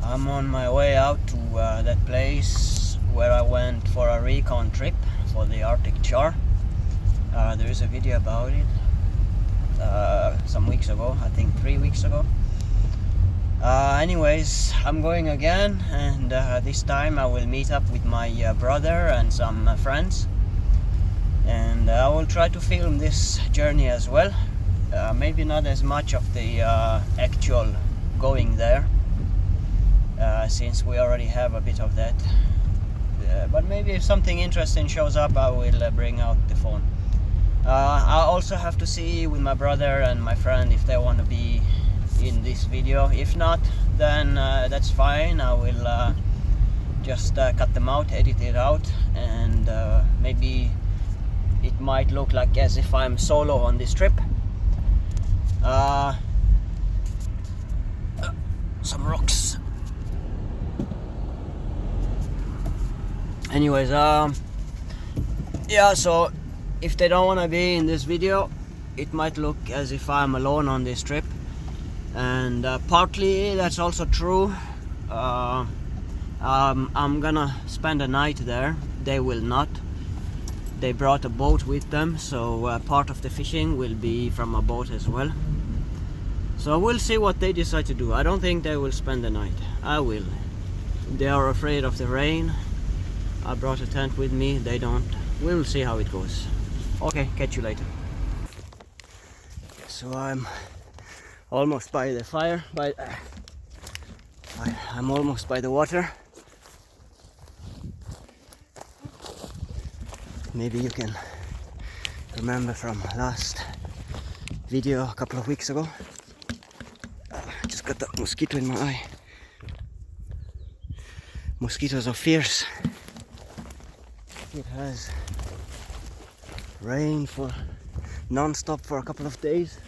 I'm on my way out to that place where I went for a recon trip for the Arctic char. There is a video about it some weeks ago, I think 3 weeks ago. Anyways, I'm going again, and this time I will meet up with my brother and some friends, and I will try to film this journey as well. Maybe not as much of the actual going there, since we already have a bit of that, but maybe if something interesting shows up, I will bring out the phone. I also have to see with my brother and my friend if they want to be in this video. If not, then that's fine. I will just cut them out, edit it out, and maybe it might look like as if I'm solo on this trip. Some rocks. Anyways, yeah, so if they don't want to be in this video, it might look as if I'm alone on this trip, and partly that's also true. I'm gonna spend a night there. They will not. They brought a boat with them, so part of the fishing will be from a boat as well. So we'll see what they decide to do. I don't think they will spend the night. I will. They are afraid of the rain. I brought a tent with me. They don't. We'll see how it goes. Okay, catch you later. So I'm almost by the fire, I'm almost by the water. Maybe you can remember from last video a couple of weeks ago. Just got that mosquito in my eye. Mosquitoes are fierce. It has rained for non-stop for a couple of days,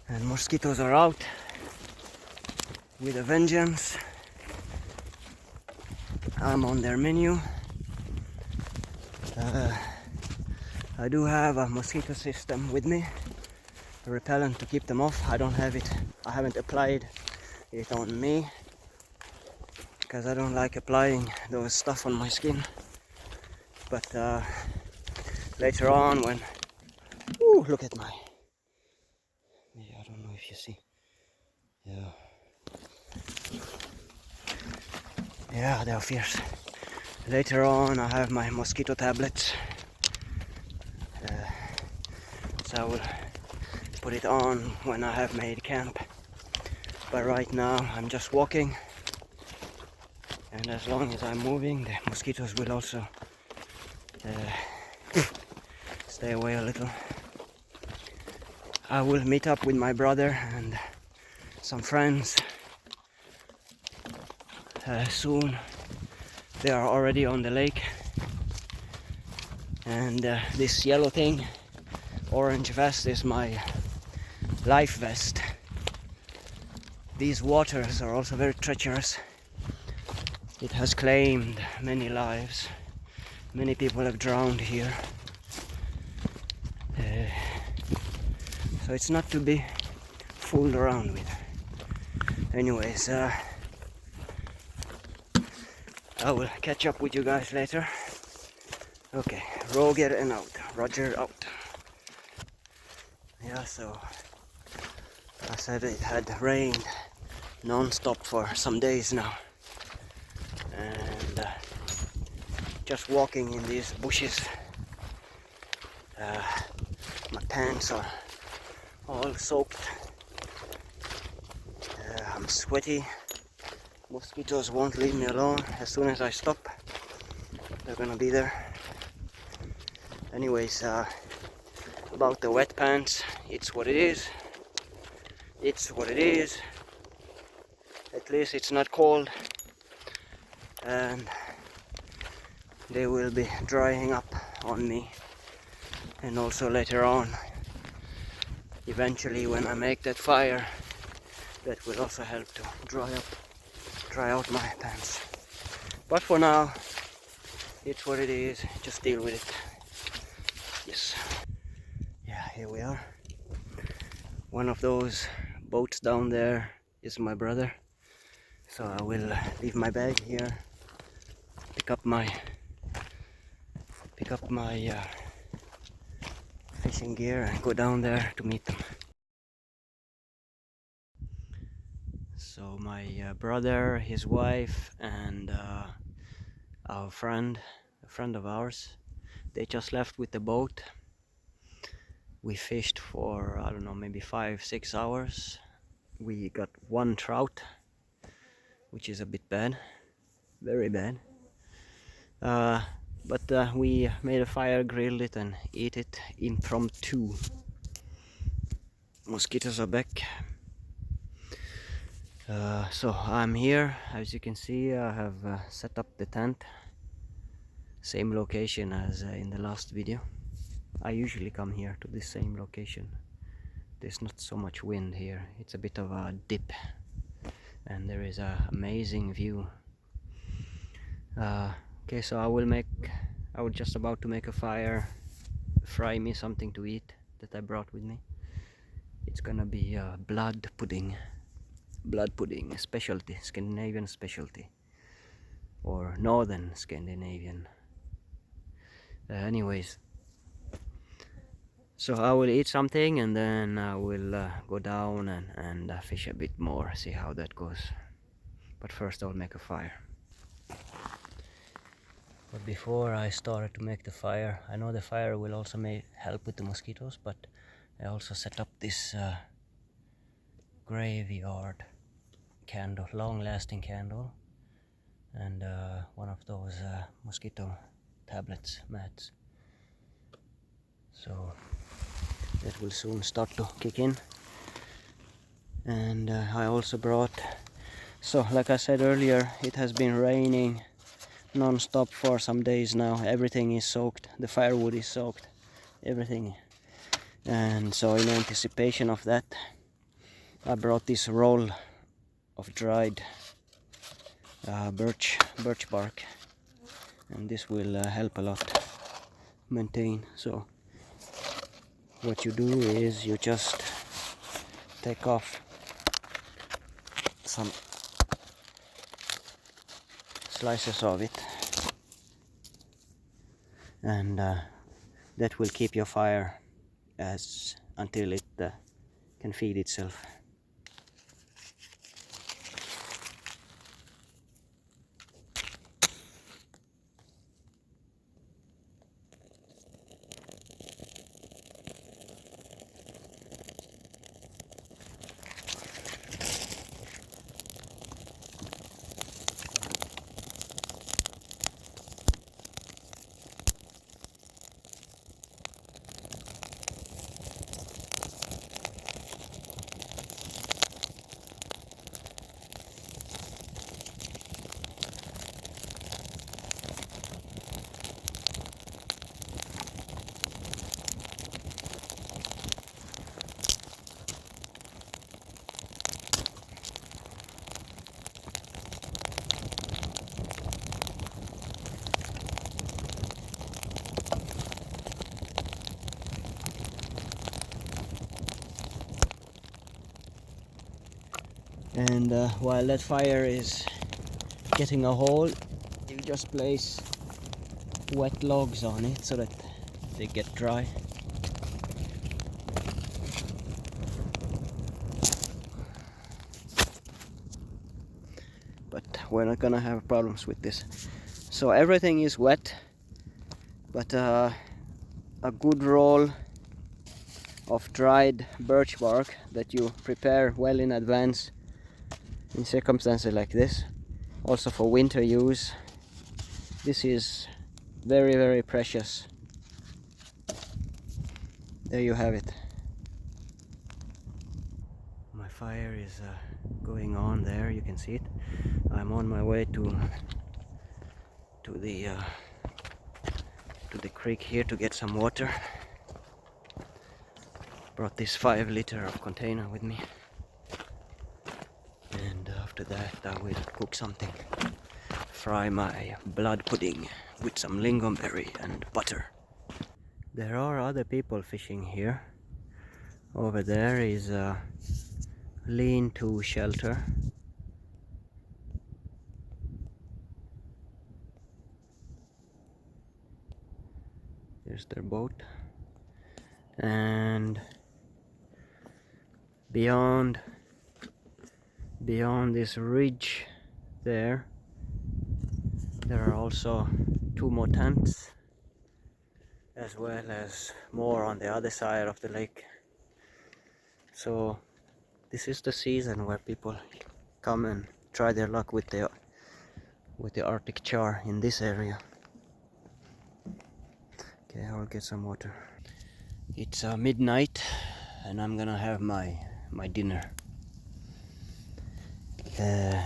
and mosquitoes are out with a vengeance. I'm on their menu. I do have a mosquito system with me, a repellent to keep them off. I don't have it. I haven't applied it on me because I don't like applying those stuff on my skin. But later on, when look at my, I don't know if you see, yeah, they are fierce. Later on I have my mosquito tablets, so I will put it on when I have made camp. But right now I'm just walking, and as long as I'm moving, the mosquitoes will also stay away a little. I will meet up with my brother and some friends soon. They are already on the lake, and this yellow thing, orange vest, is my life vest. These waters are also very treacherous. It has claimed many lives. Many people have drowned here. So it's not to be fooled around with. Anyways, I will catch up with you guys later. Okay, Roger and out. Roger out. Yeah, so I said it had rained non-stop for some days now, and just walking in these bushes, my pants are all soaked. I'm sweaty. Mosquitoes won't leave me alone. As soon as I stop, they're gonna be there. Anyways, about the wet pants, it's what it is. It's what it is. At least it's not cold, and they will be drying up on me. And also later on, eventually when I make that fire, that will also help to dry out my pants. But for now, it's what it is. Just deal with it. Yes. Yeah, here we are. One of those boats down there is my brother. So I will leave my bag here, pick up my fishing gear and go down there to meet them. So my brother, his wife, and our friend, a friend of ours, they just left with the boat. We fished for, I don't know, maybe 5-6 hours. We got one trout, which is a bit bad, very bad. But we made a fire, grilled it and ate it impromptu. Mosquitoes are back. So I'm here, as you can see. I have set up the tent, same location as in the last video. I usually come here to this same location. There's not so much wind here, it's a bit of a dip and there is an amazing view. Okay, so I was just about to make a fire, fry me something to eat that I brought with me. It's gonna be blood pudding, specialty, Scandinavian specialty, or northern Scandinavian. Anyways, so I will eat something and then I will go down and fish a bit more, see how that goes. But first I will make a fire. But before I started to make the fire, I know the fire will also help with the mosquitoes, but I also set up this graveyard candle, long-lasting candle, and one of those mosquito tablets, mats. So that will soon start to kick in. And I also brought, so like I said earlier, it has been raining non-stop for some days now. Everything is soaked, the firewood is soaked, everything. And so in anticipation of that, I brought this roll of dried birch bark, and this will help a lot maintain. So what you do is you just take off some slices of it, and that will keep your fire until it can feed itself. And while that fire is getting a hold, you just place wet logs on it so that they get dry. But we're not gonna have problems with this. So everything is wet, but a good roll of dried birch bark that you prepare well in advance in circumstances like this, also for winter use, this is very, very precious. There you have it. My fire is going on there, you can see it. I'm on my way to the creek here to get some water. Brought this 5-liter of container with me. And after that I will cook something. Fry my blood pudding with some lingonberry and butter. There are other people fishing here. Over there is lean-to shelter. There's their boat, and beyond this ridge there are also 2 more tents, as well as more on the other side of the lake. So this is the season where people come and try their luck with the Arctic char in this area. Okay, I will get some water. It's midnight and I'm gonna have my dinner.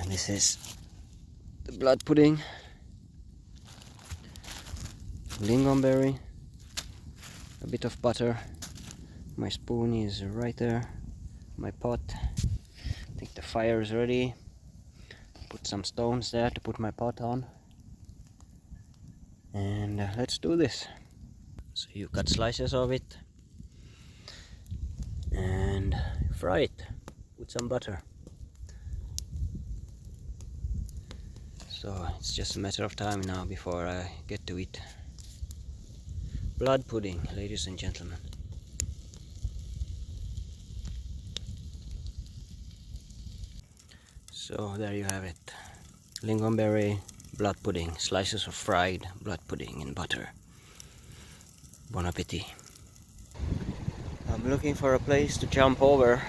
This is the blood pudding, lingonberry, a bit of butter. My spoon is right there. My pot. I think the fire is ready. Put some stones there to put my pot on. And let's do this. So you cut slices of it and fry it with some butter. So it's just a matter of time now before I get to eat. Blood pudding, ladies and gentlemen. So there you have it. Lingonberry blood pudding, slices of fried blood pudding in butter. Bon appetit. I'm looking for a place to jump over.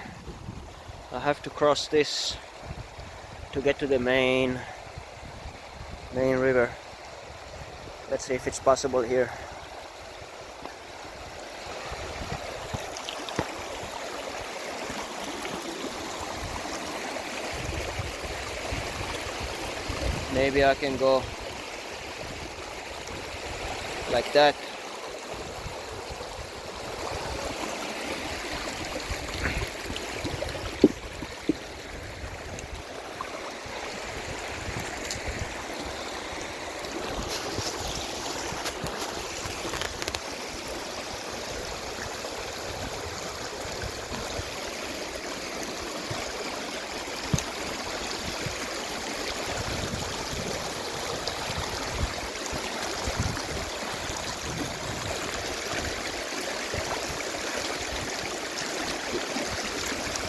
I have to cross this to get to the main river. Let's see if it's possible here. Maybe I can go like that.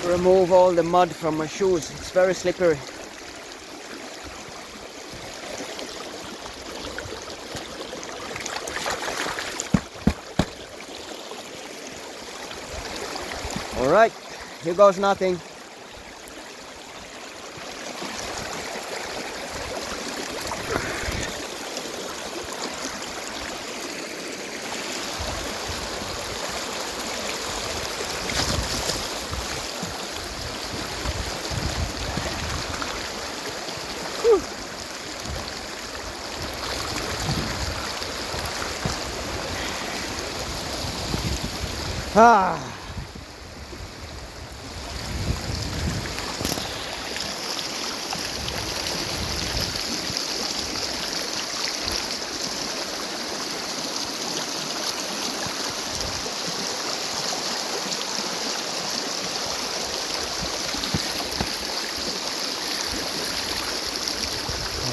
Remove all the mud from my shoes. It's very slippery. All right, here goes nothing. Ah.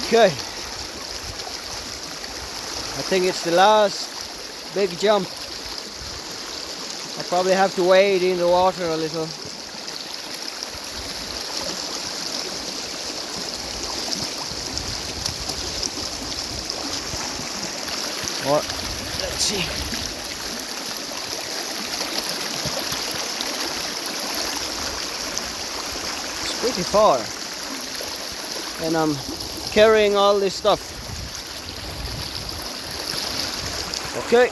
Okay. I think it's the last big jump. I probably have to wade in the water a little. Or let's see. It's pretty far. And I'm carrying all this stuff. Okay.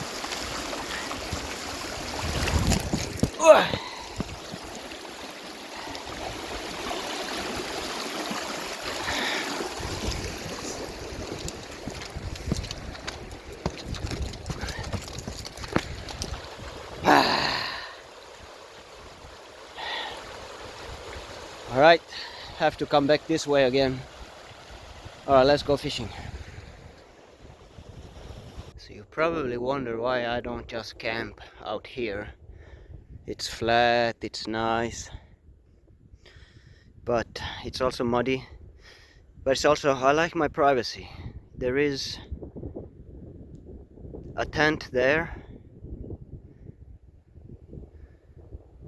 All right, have to come back this way again. All right, let's go fishing. So you probably wonder why I don't just camp out here. It's flat, it's nice. but it's also muddy. But it's also, I like my privacy. There is a tent there,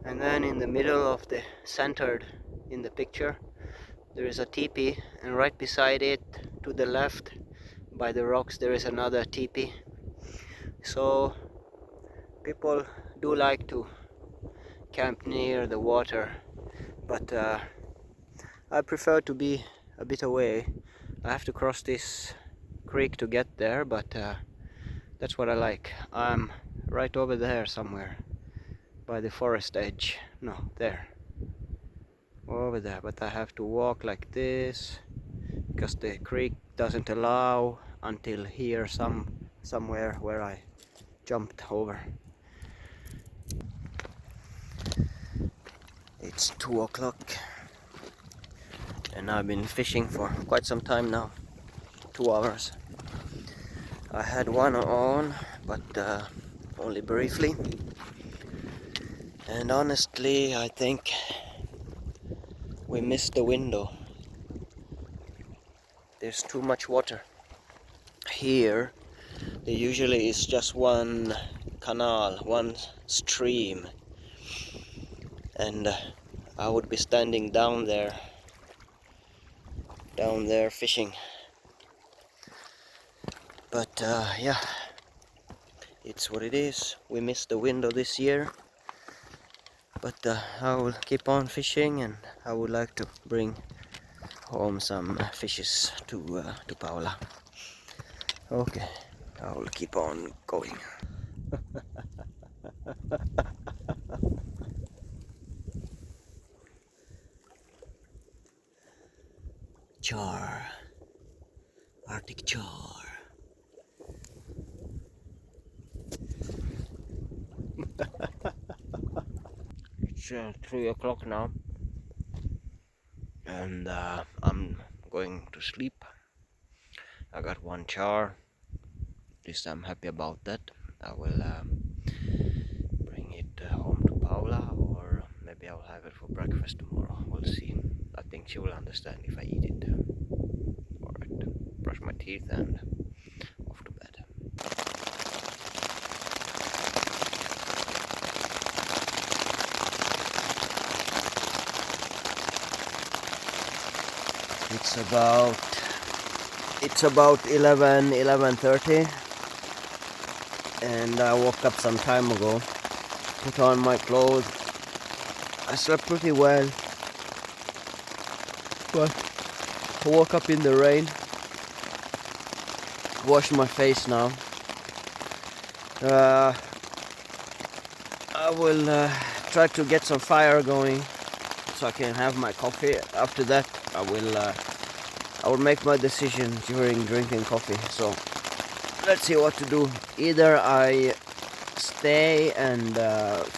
and then in the middle of the centered in the picture there is a teepee, and right beside it to the left by the rocks there is another teepee. So people do like to camp near the water, but I prefer to be a bit away. I have to cross this creek to get there, but that's what I like. I'm right over there somewhere by the forest edge. No, there. Over there, but I have to walk like this because the creek doesn't allow until here somewhere where I jumped over. It's 2 o'clock and I've been fishing for quite some time now. 2 hours. I had one on, but only briefly, and honestly I think we missed the window. There's too much water. Here there usually is just one canal, one stream, and I would be standing down there fishing. But yeah, it's what it is. We missed the window this year, but I will keep on fishing, and I would like to bring home some fishes to Paula. Okay, I will keep on going. Char, Arctic char. It's 3 o'clock now, and I'm going to sleep. I got one char. At least I'm happy about that. I will bring it home to Paula, or maybe I'll have it for breakfast tomorrow. We'll see. I think she will understand if I eat it. Alright, brush my teeth and off to bed. It's about 11:30, and I woke up some time ago, put on my clothes. I slept pretty well, but I woke up in the rain. Washed my face now. I will try to get some fire going so I can have my coffee. After that I will make my decision during drinking coffee. So let's see what to do. Either I stay and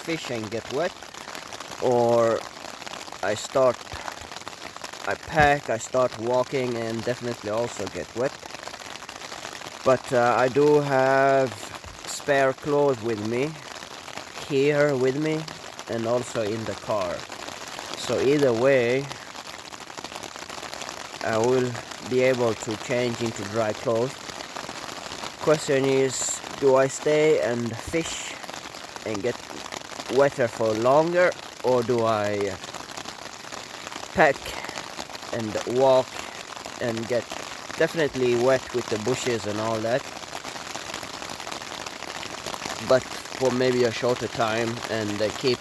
fish and get wet, or I pack, I start walking and definitely also get wet. But I do have spare clothes with me, here with me, and also in the car. So either way I will be able to change into dry clothes. Question is, do I stay and fish and get wetter for longer, or do I pack and walk and get definitely wet with the bushes and all that, but for maybe a shorter time, and keep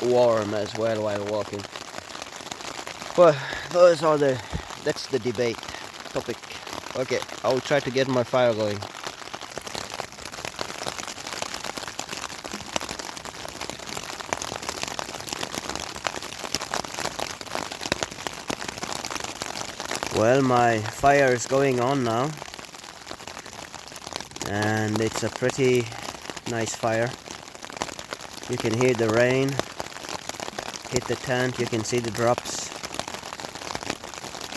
warm as well while walking? Well, that's the debate topic. Okay, I will try to get my fire going. Well, my fire is going on now, and it's a pretty nice fire. You can hear the rain hit the tent. You can see the drops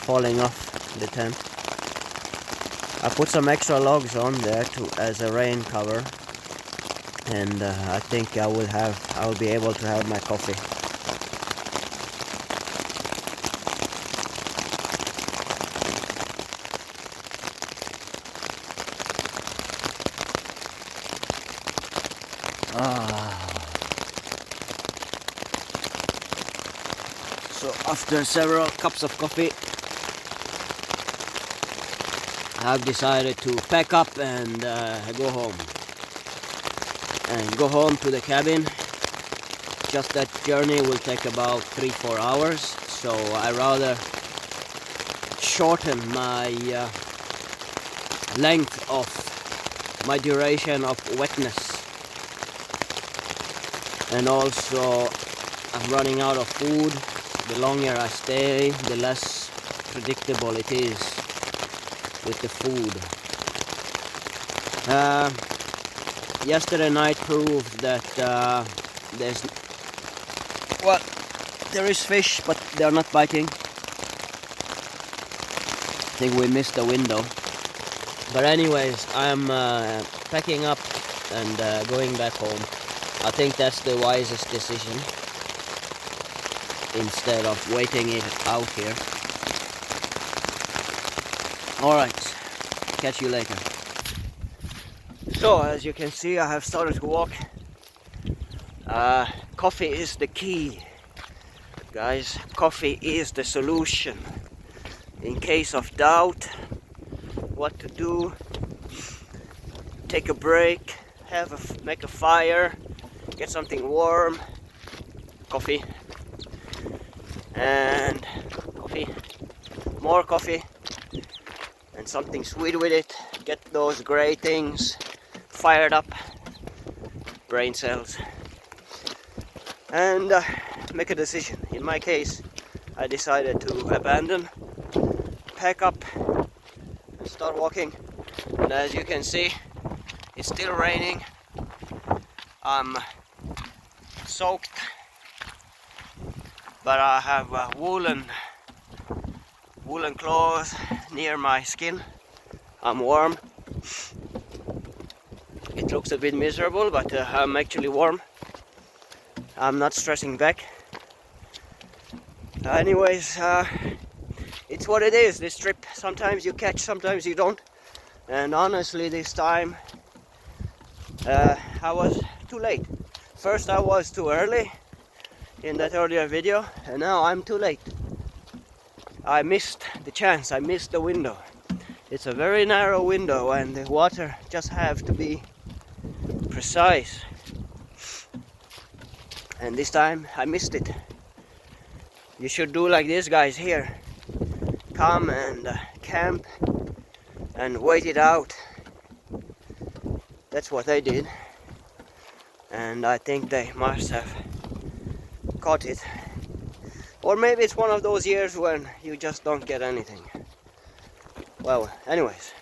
falling off the tent. I put some extra logs on there as a rain cover, and I think I will be able to have my coffee. After several cups of coffee, I've decided to pack up and go home. And go home to the cabin. Just that journey will take about 3-4 hours, so I rather shorten my length of my duration of wetness. And also I'm running out of food. The longer I stay, the less predictable it is with the food. Yesterday night proved that there is fish, but they are not biting. I think we missed the window. But anyways, I'm packing up and going back home. I think that's the wisest decision, instead of waiting it out here. Alright, catch you later. So as you can see, I have started to walk. Coffee is the key, guys. Coffee is the solution. In case of doubt, what to do, take a break, make a fire, get something warm, coffee, and coffee, more coffee, and something sweet with it. Get those gray things fired up, brain cells, and make a decision. In my case, I decided to abandon, pack up, and start walking. And as you can see, it's still raining. I'm soaked, but I have woolen clothes near my skin. I'm warm. It looks a bit miserable, but I'm actually warm. I'm not stressing back. Anyways, it's what it is, this trip. Sometimes you catch, sometimes you don't. And honestly, this time I was too late. First I was too early in that earlier video, and now I'm too late. I missed the chance, I missed the window. It's a very narrow window, and the water just have to be precise. And this time I missed it. You should do like these guys here. Come and camp and wait it out. That's what they did. And I think they must have caught it. Or maybe it's one of those years when you just don't get anything. Well, anyways.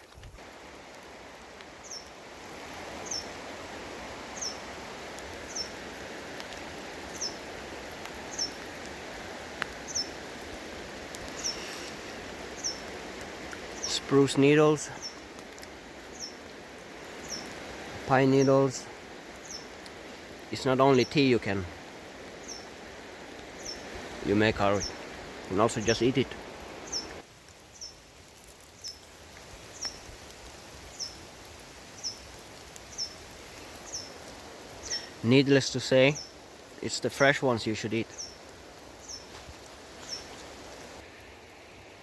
Spruce needles, pine needles. It's not only tea you make out of it. You can also just eat it. Needless to say, it's the fresh ones you should eat.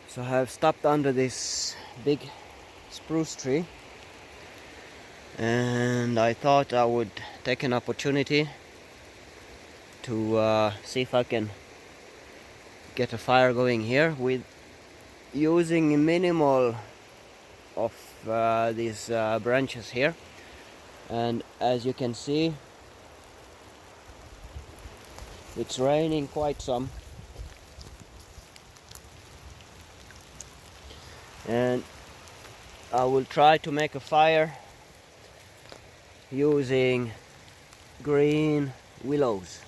So I have stopped under this big spruce tree, and I thought I would take an opportunity to see if I can get a fire going here with using minimal of these branches here. And as you can see, it's raining quite some, and I will try to make a fire using green willows.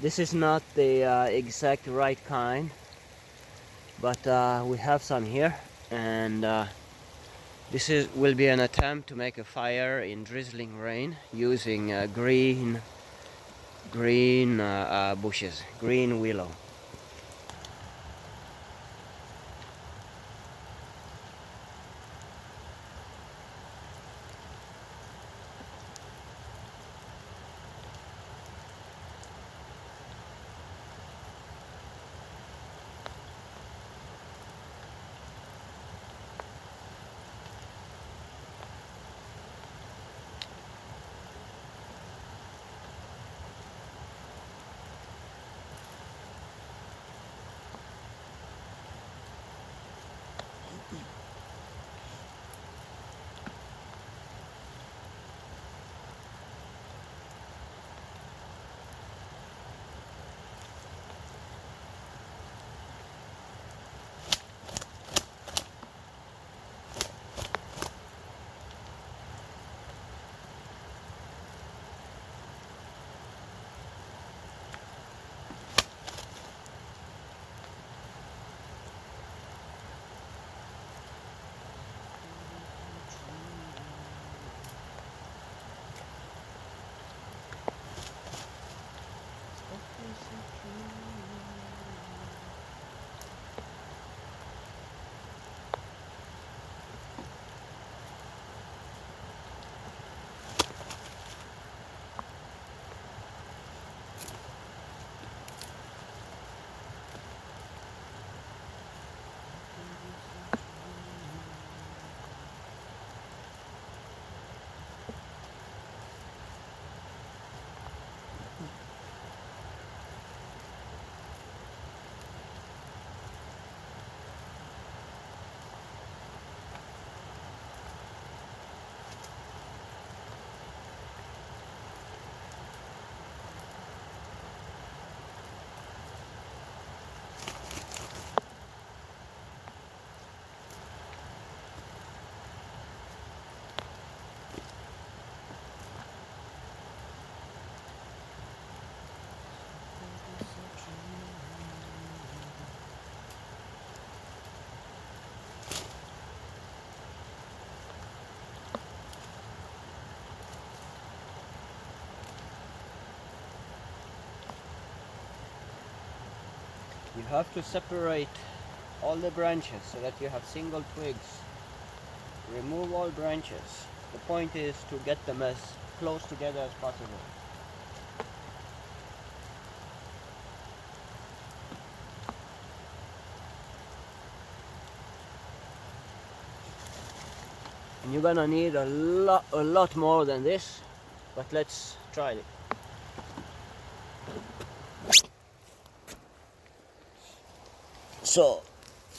This is not the exact right kind, but we have some here, and this will be an attempt to make a fire in drizzling rain using green bushes, green willow. You have to separate all the branches so that you have single twigs. Remove all branches. The point is to get them as close together as possible. And you're gonna need a lot more than this, but let's try it. So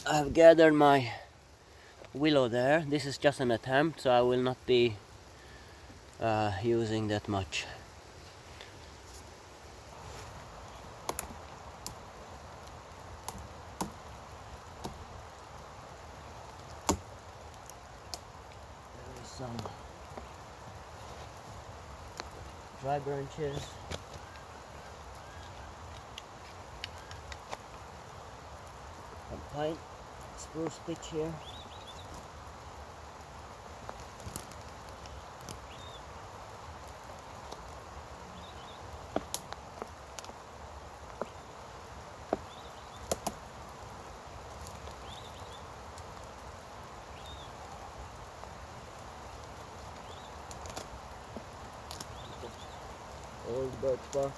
I've gathered my willow there. This is just an attempt, so I will not be using that much. There is some dry branches. Some pine spruce pitch here. Old birch bark.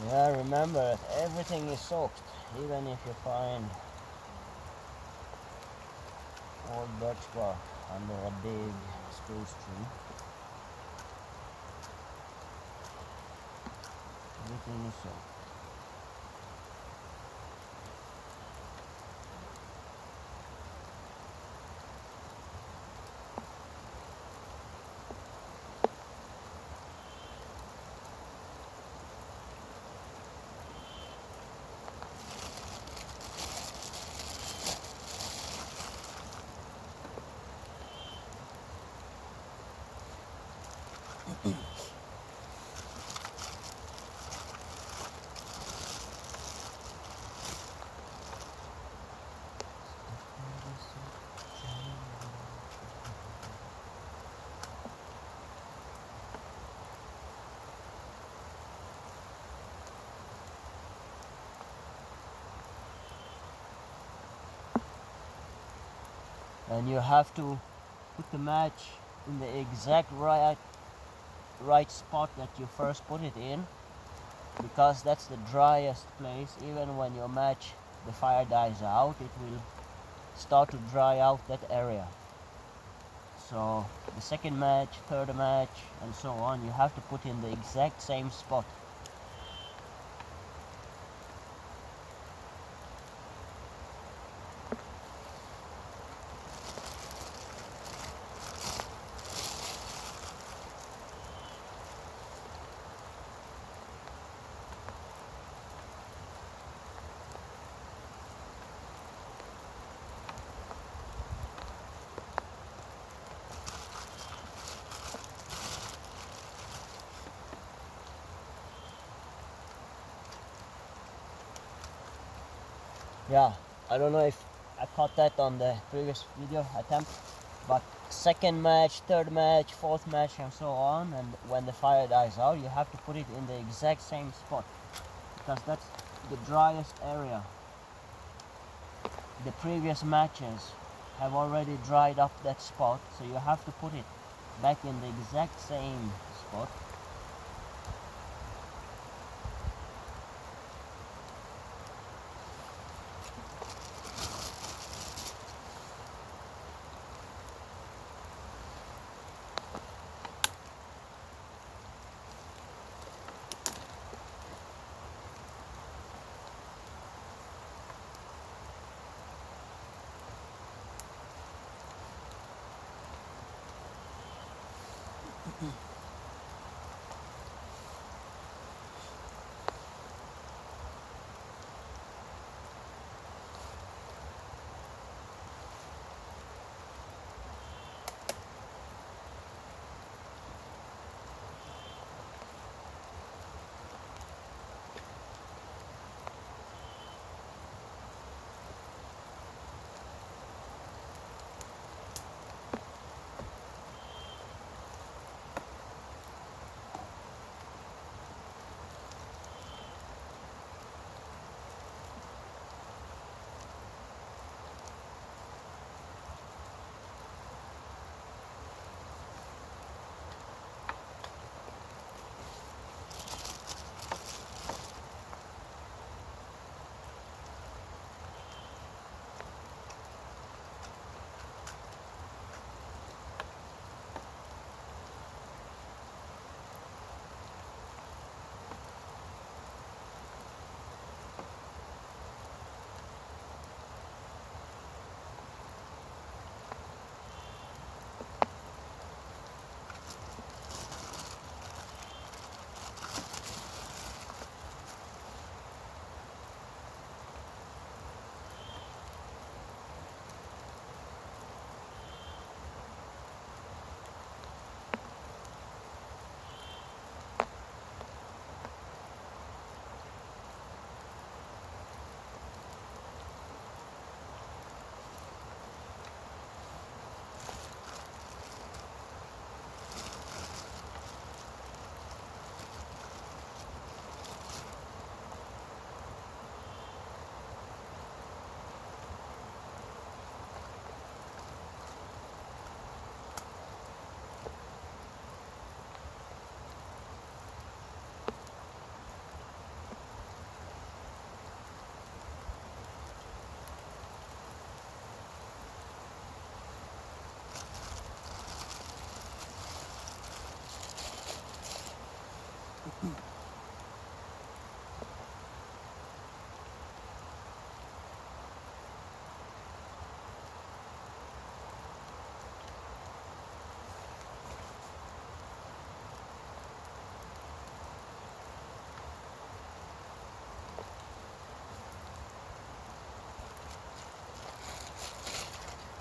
Yeah, remember, everything is soaked, even if you find old birch bark under a big spruce tree. Everything is soaked. and you have to put the match in the exact right spot that you first put it in, because that's the driest place. Even when your match, the fire dies out, it will start to dry out that area. So the second match, third match, and so on, you have to put in the exact same spot. Yeah, I don't know if I caught that on the previous video attempt, but second match, third match, fourth match, and so on, and when the fire dies out, you have to put it in the exact same spot, because that's the driest area. The previous matches have already dried up that spot, so you have to put it back in the exact same spot.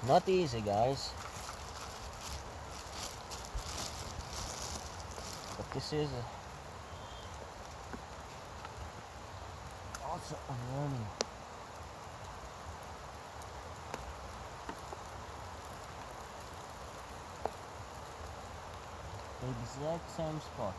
Not easy, guys, but this is also a learning. The exact same spot.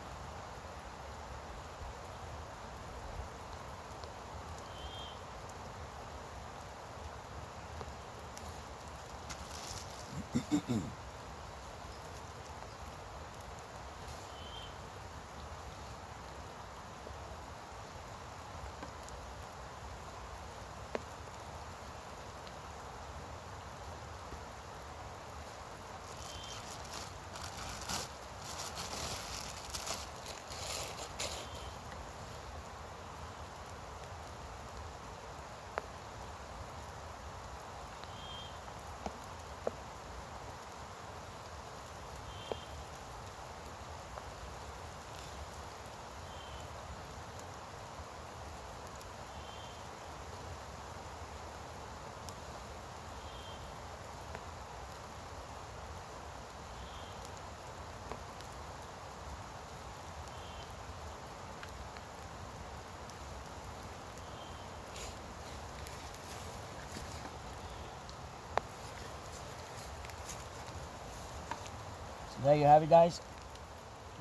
There you have it, guys.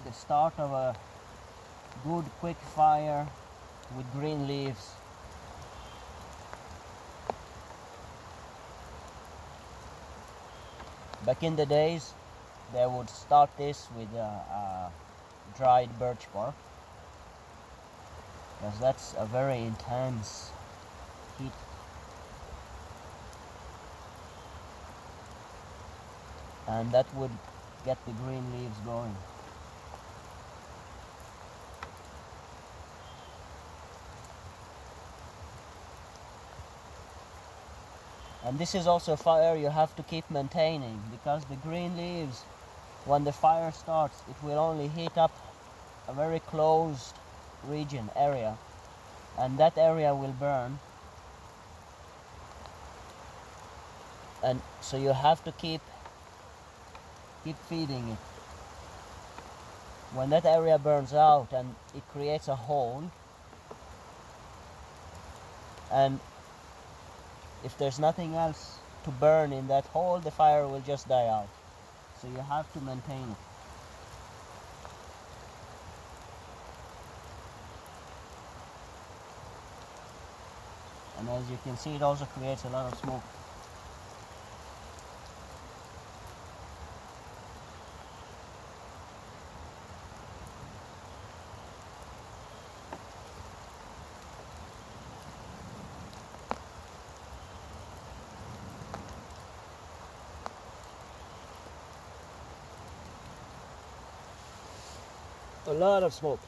The start of a good quick fire with green leaves. Back in the days, they would start this with dried birch bark, because that's a very intense heat. And that would get the green leaves going. And this is also a fire you have to keep maintaining, because the green leaves, when the fire starts, it will only heat up a very closed area, and that area will burn. And so you have to keep feeding it. When that area burns out and it creates a hole, and if there's nothing else to burn in that hole, the fire will just die out. So you have to maintain it. And as you can see, it also creates a lot of smoke. A lot of smoke.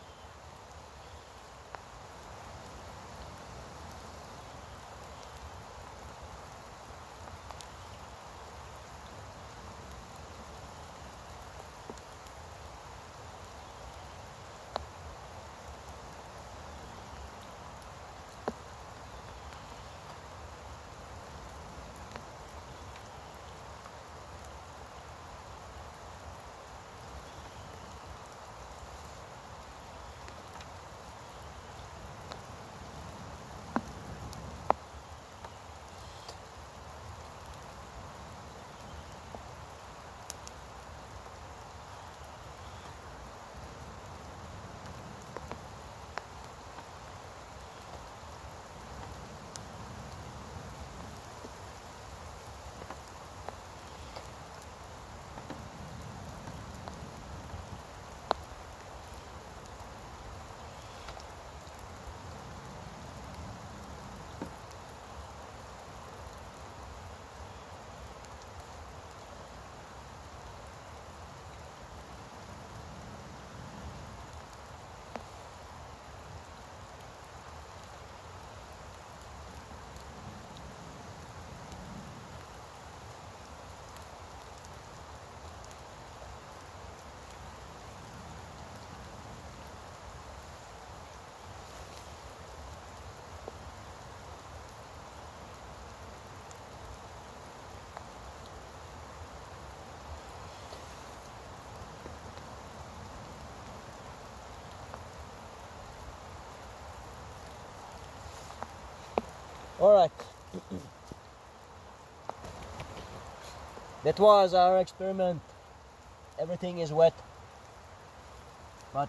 All right. That was our experiment. Everything is wet, but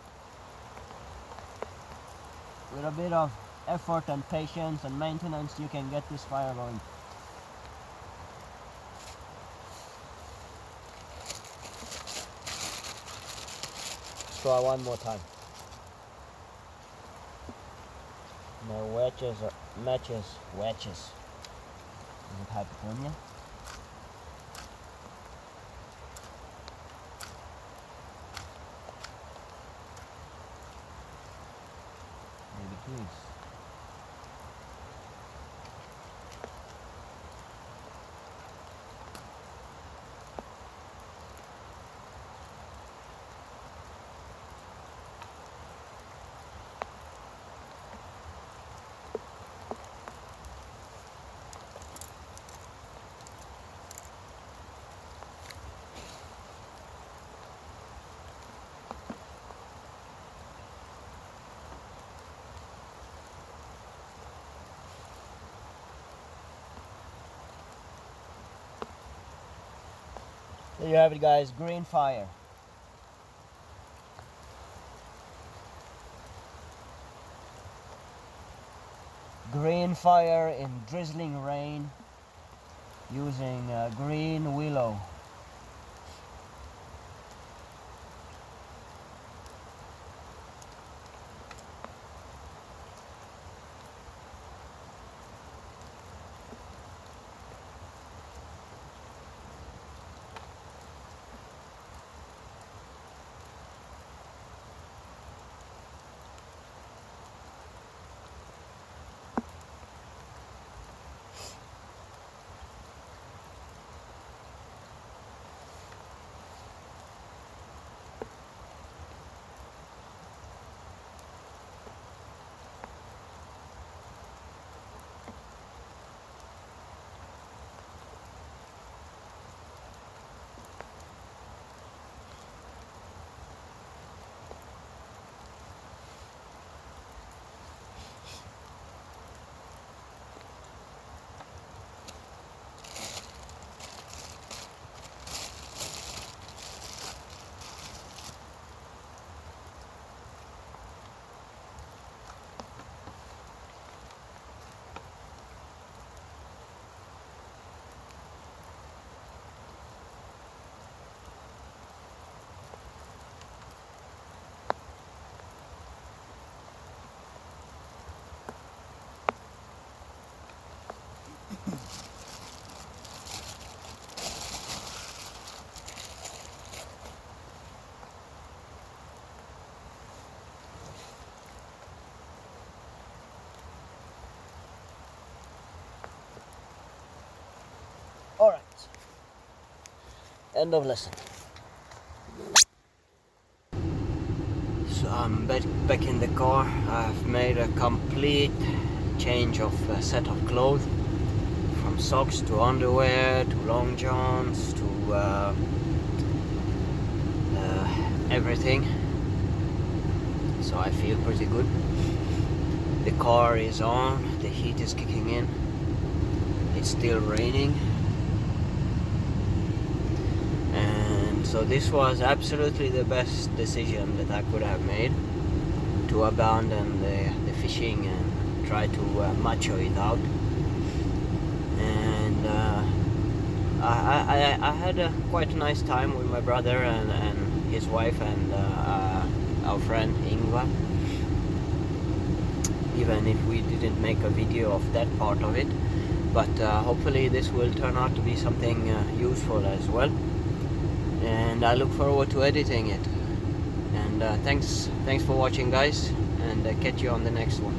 with a bit of effort and patience and maintenance, you can get this fire going. Let's try one more time. No wedges or matches, wedges. Is it hypotonia? Maybe it is. There you have it, guys, green fire. Green fire in drizzling rain using green willow. Alright, end of lesson. So I'm back in the car. I've made a complete change of set of clothes, from socks to underwear to long johns to everything. So I feel pretty good. The car is on, the heat is kicking in. It's still raining. And so this was absolutely the best decision that I could have made, to abandon the fishing and try to macho it out. And I had a quite nice time with my brother and his wife and our friend Ingvar, even if we didn't make a video of that part of it. But hopefully this will turn out to be something useful as well, and I look forward to editing it. And thanks for watching, guys, and catch you on the next one.